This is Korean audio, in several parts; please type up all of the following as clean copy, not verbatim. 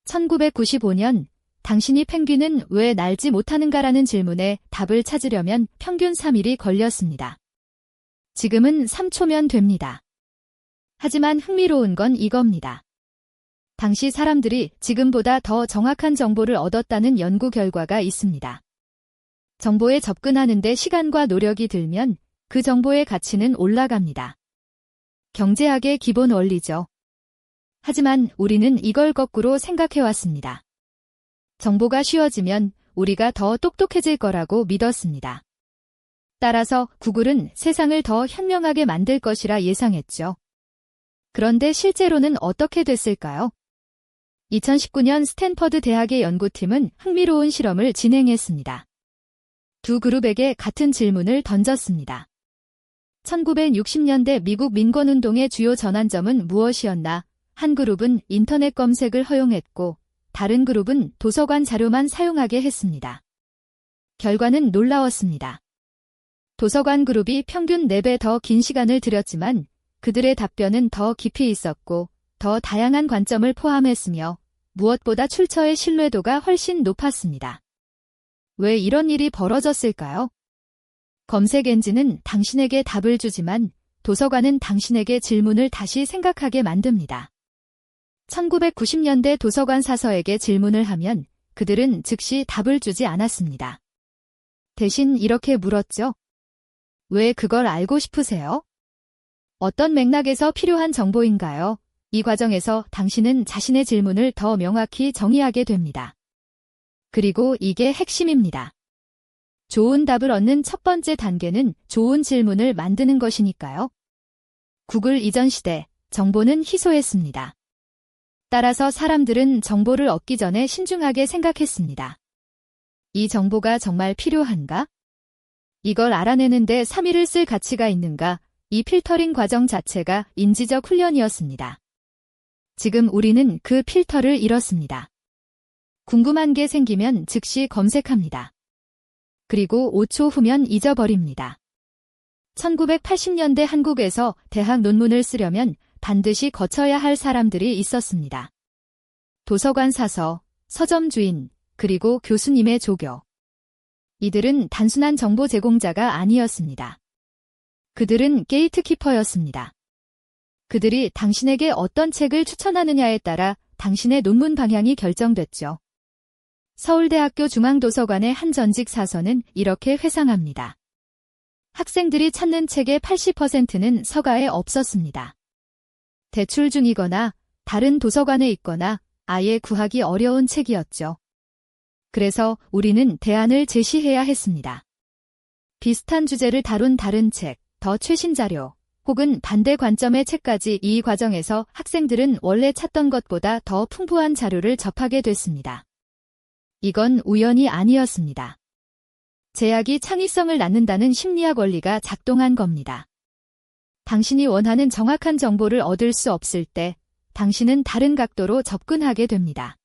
1995년 당신이 펭귄은 왜 날지 못하는가라는 질문에 답을 찾으려면 평균 3일이 걸렸습니다. 지금은 3초면 됩니다. 하지만 흥미로운 건 이겁니다. 당시 사람들이 지금보다 더 정확한 정보를 얻었다는 연구 결과가 있습니다. 정보에 접근하는 데 시간과 노력이 들면 그 정보의 가치는 올라갑니다. 경제학의 기본 원리죠. 하지만 우리는 이걸 거꾸로 생각해왔습니다. 정보가 쉬워지면 우리가 더 똑똑해질 거라고 믿었습니다. 따라서 구글은 세상을 더 현명하게 만들 것이라 예상했죠. 그런데 실제로는 어떻게 됐을까요? 2019년 스탠퍼드 대학의 연구팀은 흥미로운 실험을 진행했습니다. 두 그룹에게 같은 질문을 던졌습니다. 1960년대 미국 민권운동의 주요 전환점은 무엇이었나? 한 그룹은 인터넷 검색을 허용했고 다른 그룹은 도서관 자료만 사용하게 했습니다. 결과는 놀라웠습니다. 도서관 그룹이 평균 4배 더 긴 시간을 들였지만 그들의 답변은 더 깊이 있었고 더 다양한 관점을 포함했으며 무엇보다 출처의 신뢰도가 훨씬 높았습니다. 왜 이런 일이 벌어졌을까요? 검색 엔진은 당신에게 답을 주지만 도서관은 당신에게 질문을 다시 생각하게 만듭니다. 1990년대 도서관 사서에게 질문을 하면 그들은 즉시 답을 주지 않았습니다. 대신 이렇게 물었죠. 왜 그걸 알고 싶으세요? 어떤 맥락에서 필요한 정보인가요? 이 과정에서 당신은 자신의 질문을 더 명확히 정의하게 됩니다. 그리고 이게 핵심입니다. 좋은 답을 얻는 첫 번째 단계는 좋은 질문을 만드는 것이니까요. 구글 이전 시대, 정보는 희소했습니다. 따라서 사람들은 정보를 얻기 전에 신중하게 생각했습니다. 이 정보가 정말 필요한가? 이걸 알아내는데 3일을 쓸 가치가 있는가? 이 필터링 과정 자체가 인지적 훈련이었습니다. 지금 우리는 그 필터를 잃었습니다. 궁금한 게 생기면 즉시 검색합니다. 그리고 5초 후면 잊어버립니다. 1980년대 한국에서 대학 논문을 쓰려면 반드시 거쳐야 할 사람들이 있었습니다. 도서관 사서, 서점 주인, 그리고 교수님의 조교. 이들은 단순한 정보 제공자가 아니었습니다. 그들은 게이트키퍼였습니다. 그들이 당신에게 어떤 책을 추천하느냐에 따라 당신의 논문 방향이 결정됐죠. 서울대학교 중앙도서관의 한 전직 사서는 이렇게 회상합니다. 학생들이 찾는 책의 80%는 서가에 없었습니다. 대출 중이거나 다른 도서관에 있거나 아예 구하기 어려운 책이었죠. 그래서 우리는 대안을 제시해야 했습니다. 비슷한 주제를 다룬 다른 책, 더 최신 자료, 혹은 반대 관점의 책까지. 이 과정에서 학생들은 원래 찾던 것보다 더 풍부한 자료를 접하게 됐습니다. 이건 우연이 아니었습니다. 제약이 창의성을 낳는다는 심리학 원리가 작동한 겁니다. 당신이 원하는 정확한 정보를 얻을 수 없을 때 당신은 다른 각도로 접근하게 됩니다.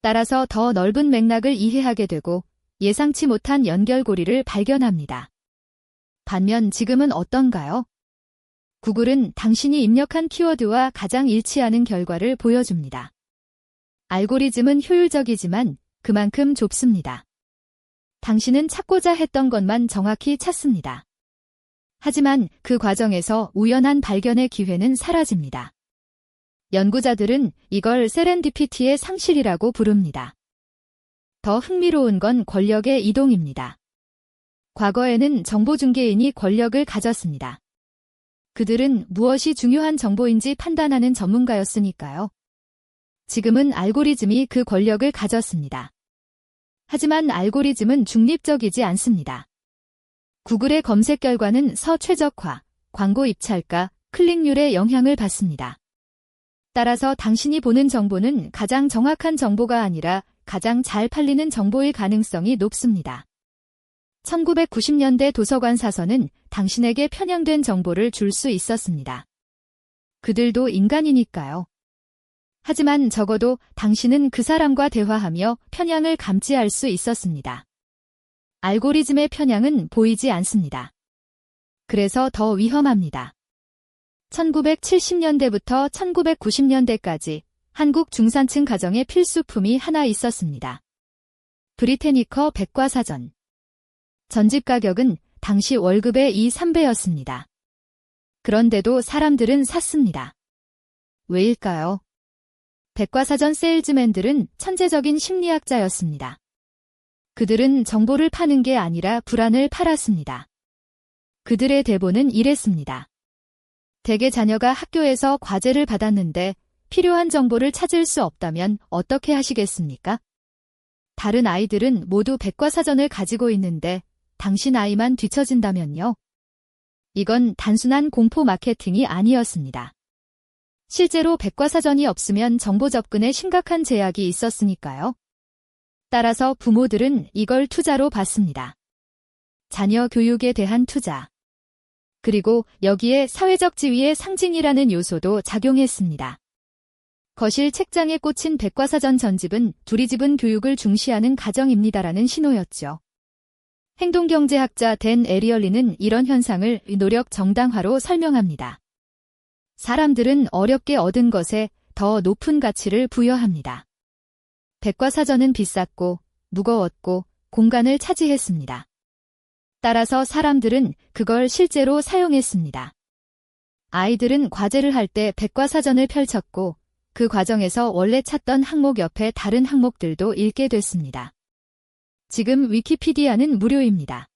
따라서 더 넓은 맥락을 이해하게 되고 예상치 못한 연결고리를 발견합니다. 반면 지금은 어떤가요? 구글은 당신이 입력한 키워드와 가장 일치하는 결과를 보여줍니다. 알고리즘은 효율적이지만 그만큼 좁습니다. 당신은 찾고자 했던 것만 정확히 찾습니다. 하지만 그 과정에서 우연한 발견의 기회는 사라집니다. 연구자들은 이걸 세렌디피티의 상실이라고 부릅니다. 더 흥미로운 건 권력의 이동입니다. 과거에는 정보중개인이 권력을 가졌습니다. 그들은 무엇이 중요한 정보인지 판단하는 전문가였으니까요. 지금은 알고리즘이 그 권력을 가졌습니다. 하지만 알고리즘은 중립적이지 않습니다. 구글의 검색 결과는 서최적화, 광고 입찰가, 클릭률에 영향을 받습니다. 따라서 당신이 보는 정보는 가장 정확한 정보가 아니라 가장 잘 팔리는 정보일 가능성이 높습니다. 1990년대 도서관 사서는 당신에게 편향된 정보를 줄 수 있었습니다. 그들도 인간이니까요. 하지만 적어도 당신은 그 사람과 대화하며 편향을 감지할 수 있었습니다. 알고리즘의 편향은 보이지 않습니다. 그래서 더 위험합니다. 1970년대부터 1990년대까지 한국 중산층 가정의 필수품이 하나 있었습니다. 브리테니커 백과사전. 전집 가격은 당시 월급의 2~3배였습니다. 그런데도 사람들은 샀습니다. 왜일까요? 백과사전 세일즈맨들은 천재적인 심리학자였습니다. 그들은 정보를 파는 게 아니라 불안을 팔았습니다. 그들의 대본은 이랬습니다. 대개 자녀가 학교에서 과제를 받았는데 필요한 정보를 찾을 수 없다면 어떻게 하시겠습니까? 다른 아이들은 모두 백과사전을 가지고 있는데 당신 아이만 뒤처진다면요? 이건 단순한 공포 마케팅이 아니었습니다. 실제로 백과사전이 없으면 정보 접근에 심각한 제약이 있었으니까요. 따라서 부모들은 이걸 투자로 봤습니다. 자녀 교육에 대한 투자. 그리고 여기에 사회적 지위의 상징이라는 요소도 작용했습니다. 거실 책장에 꽂힌 백과사전 전집은 둘이 집은 교육을 중시하는 가정입니다라는 신호였죠. 행동경제학자 댄 에리얼리는 이런 현상을 노력 정당화로 설명합니다. 사람들은 어렵게 얻은 것에 더 높은 가치를 부여합니다. 백과사전은 비쌌고 무거웠고 공간을 차지했습니다. 따라서 사람들은 그걸 실제로 사용했습니다. 아이들은 과제를 할 때 백과사전을 펼쳤고 그 과정에서 원래 찾던 항목 옆에 다른 항목들도 읽게 됐습니다. 지금 위키피디아는 무료입니다.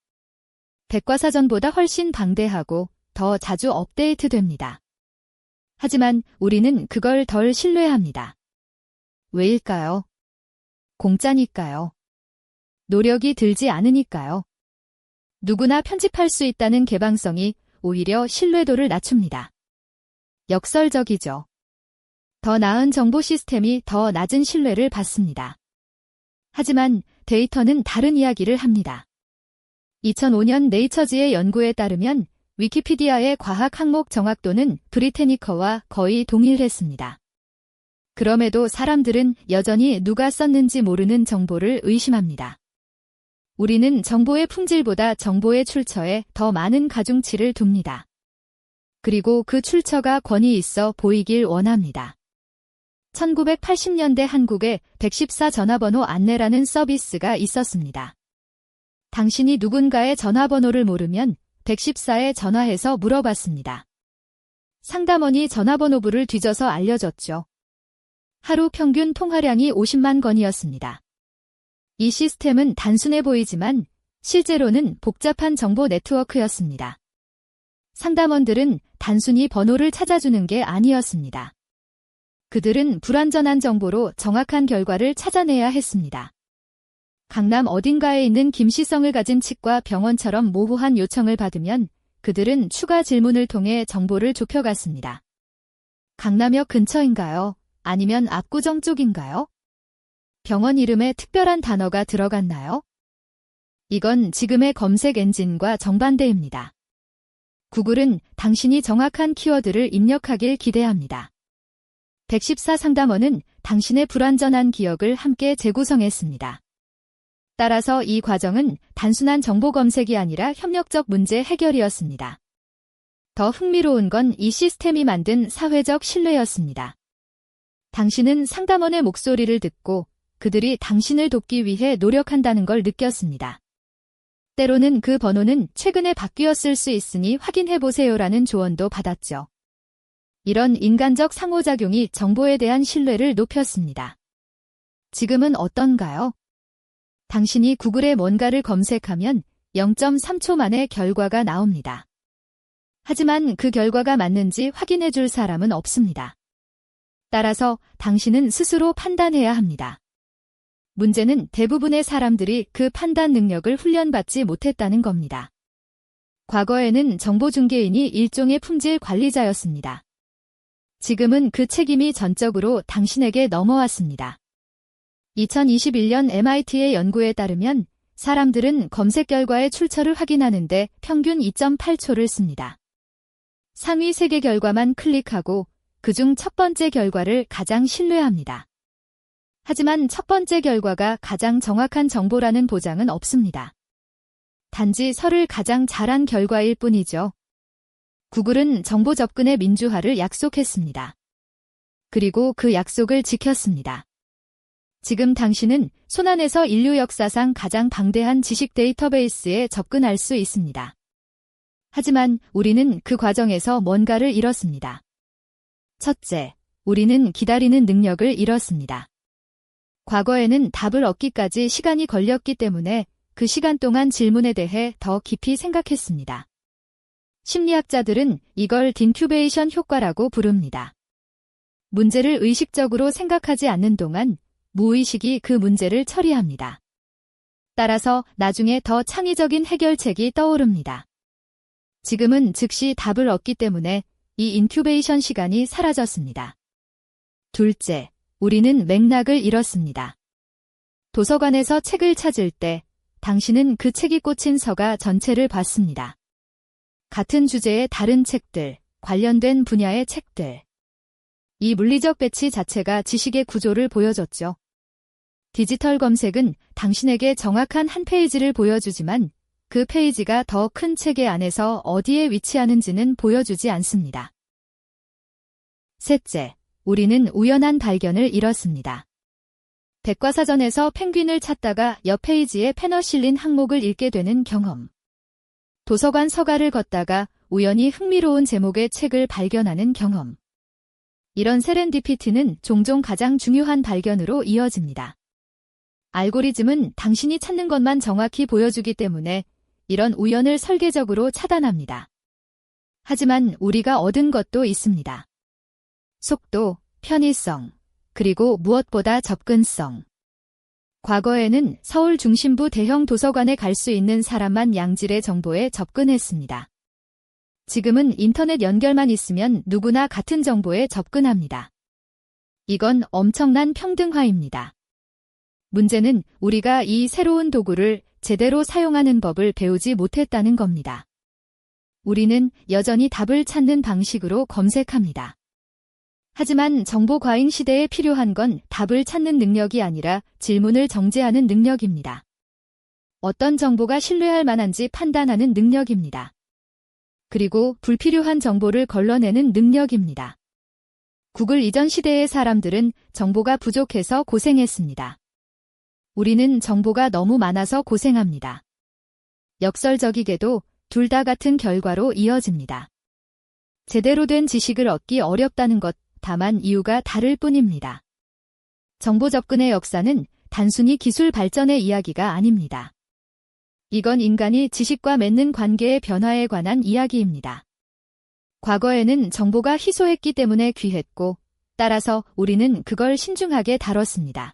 백과사전보다 훨씬 방대하고 더 자주 업데이트됩니다. 하지만 우리는 그걸 덜 신뢰합니다. 왜일까요? 공짜니까요. 노력이 들지 않으니까요. 누구나 편집할 수 있다는 개방성이 오히려 신뢰도를 낮춥니다. 역설적이죠. 더 나은 정보 시스템이 더 낮은 신뢰를 받습니다. 하지만 데이터는 다른 이야기를 합니다. 2005년 네이처지의 연구에 따르면 위키피디아의 과학 항목 정확도는 브리테니커와 거의 동일했습니다. 그럼에도 사람들은 여전히 누가 썼는지 모르는 정보를 의심합니다. 우리는 정보의 품질보다 정보의 출처에 더 많은 가중치를 둡니다. 그리고 그 출처가 권위 있어 보이길 원합니다. 1980년대 한국에 114 전화번호 안내라는 서비스가 있었습니다. 당신이 누군가의 전화번호를 모르면 114에 전화해서 물어봤습니다. 상담원이 전화번호부를 뒤져서 알려줬죠. 하루 평균 통화량이 50만 건이었습니다. 이 시스템은 단순해 보이지만 실제로는 복잡한 정보 네트워크였습니다. 상담원들은 단순히 번호를 찾아주는 게 아니었습니다. 그들은 불완전한 정보로 정확한 결과를 찾아내야 했습니다. 강남 어딘가에 있는 김씨성을 가진 치과 병원처럼 모호한 요청을 받으면 그들은 추가 질문을 통해 정보를 좁혀갔습니다. 강남역 근처인가요? 아니면 압구정 쪽인가요? 병원 이름에 특별한 단어가 들어갔나요? 이건 지금의 검색 엔진과 정반대입니다. 구글은 당신이 정확한 키워드를 입력하길 기대합니다. 114 상담원은 당신의 불완전한 기억을 함께 재구성했습니다. 따라서 이 과정은 단순한 정보 검색이 아니라 협력적 문제 해결이었습니다. 더 흥미로운 건 이 시스템이 만든 사회적 신뢰였습니다. 당신은 상담원의 목소리를 듣고 그들이 당신을 돕기 위해 노력한다는 걸 느꼈습니다. 때로는 그 번호는 최근에 바뀌었을 수 있으니 확인해보세요라는 조언도 받았죠. 이런 인간적 상호작용이 정보에 대한 신뢰를 높였습니다. 지금은 어떤가요? 당신이 구글에 뭔가를 검색하면 0.3초 만에 결과가 나옵니다. 하지만 그 결과가 맞는지 확인해 줄 사람은 없습니다. 따라서 당신은 스스로 판단해야 합니다. 문제는 대부분의 사람들이 그 판단 능력을 훈련받지 못했다는 겁니다. 과거에는 정보중개인이 일종의 품질 관리자였습니다. 지금은 그 책임이 전적으로 당신에게 넘어왔습니다. 2021년 MIT의 연구에 따르면 사람들은 검색 결과의 출처를 확인하는데 평균 2.8초를 씁니다. 상위 3개 결과만 클릭하고 그중 첫 번째 결과를 가장 신뢰합니다. 하지만 첫 번째 결과가 가장 정확한 정보라는 보장은 없습니다. 단지 설을 가장 잘한 결과일 뿐이죠. 구글은 정보 접근의 민주화를 약속했습니다. 그리고 그 약속을 지켰습니다. 지금 당신은 손안에서 인류 역사상 가장 방대한 지식 데이터베이스에 접근할 수 있습니다. 하지만 우리는 그 과정에서 뭔가를 잃었습니다. 첫째, 우리는 기다리는 능력을 잃었습니다. 과거에는 답을 얻기까지 시간이 걸렸기 때문에 그 시간 동안 질문에 대해 더 깊이 생각했습니다. 심리학자들은 이걸 딘큐베이션 효과라고 부릅니다. 문제를 의식적으로 생각하지 않는 동안 무의식이 그 문제를 처리합니다. 따라서 나중에 더 창의적인 해결책이 떠오릅니다. 지금은 즉시 답을 얻기 때문에 이 인큐베이션 시간이 사라졌습니다. 둘째, 우리는 맥락을 잃었습니다. 도서관에서 책을 찾을 때 당신은 그 책이 꽂힌 서가 전체를 봤습니다. 같은 주제의 다른 책들, 관련된 분야의 책들. 이 물리적 배치 자체가 지식의 구조를 보여줬죠. 디지털 검색은 당신에게 정확한 한 페이지를 보여주지만 그 페이지가 더 큰 책의 안에서 어디에 위치하는지는 보여주지 않습니다. 셋째, 우리는 우연한 발견을 잃었습니다. 백과사전에서 펭귄을 찾다가 옆 페이지에 페너실린 항목을 읽게 되는 경험. 도서관 서가를 걷다가 우연히 흥미로운 제목의 책을 발견하는 경험. 이런 세렌디피티는 종종 가장 중요한 발견으로 이어집니다. 알고리즘은 당신이 찾는 것만 정확히 보여주기 때문에 이런 우연을 설계적으로 차단합니다. 하지만 우리가 얻은 것도 있습니다. 속도, 편의성, 그리고 무엇보다 접근성. 과거에는 서울 중심부 대형 도서관에 갈 수 있는 사람만 양질의 정보에 접근했습니다. 지금은 인터넷 연결만 있으면 누구나 같은 정보에 접근합니다. 이건 엄청난 평등화입니다. 문제는 우리가 이 새로운 도구를 제대로 사용하는 법을 배우지 못했다는 겁니다. 우리는 여전히 답을 찾는 방식으로 검색합니다. 하지만 정보 과잉 시대에 필요한 건 답을 찾는 능력이 아니라 질문을 정제하는 능력입니다. 어떤 정보가 신뢰할 만한지 판단하는 능력입니다. 그리고 불필요한 정보를 걸러내는 능력입니다. 구글 이전 시대의 사람들은 정보가 부족해서 고생했습니다. 우리는 정보가 너무 많아서 고생합니다. 역설적이게도 둘 다 같은 결과로 이어집니다. 제대로 된 지식을 얻기 어렵다는 것, 다만 이유가 다를 뿐입니다. 정보 접근의 역사는 단순히 기술 발전의 이야기가 아닙니다. 이건 인간이 지식과 맺는 관계의 변화에 관한 이야기입니다. 과거에는 정보가 희소했기 때문에 귀했고, 따라서 우리는 그걸 신중하게 다뤘습니다.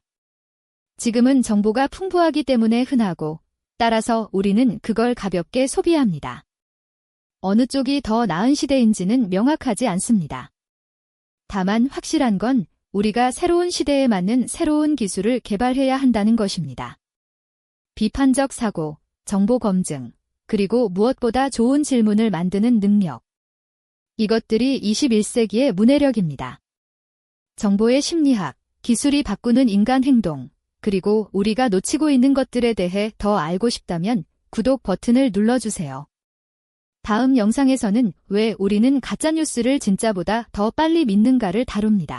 지금은 정보가 풍부하기 때문에 흔하고, 따라서 우리는 그걸 가볍게 소비합니다. 어느 쪽이 더 나은 시대인지는 명확하지 않습니다. 다만 확실한 건 우리가 새로운 시대에 맞는 새로운 기술을 개발해야 한다는 것입니다. 비판적 사고, 정보 검증, 그리고 무엇보다 좋은 질문을 만드는 능력. 이것들이 21세기의 문해력입니다. 정보의 심리학, 기술이 바꾸는 인간 행동, 그리고 우리가 놓치고 있는 것들에 대해 더 알고 싶다면 구독 버튼을 눌러주세요. 다음 영상에서는 왜 우리는 가짜뉴스를 진짜보다 더 빨리 믿는가를 다룹니다.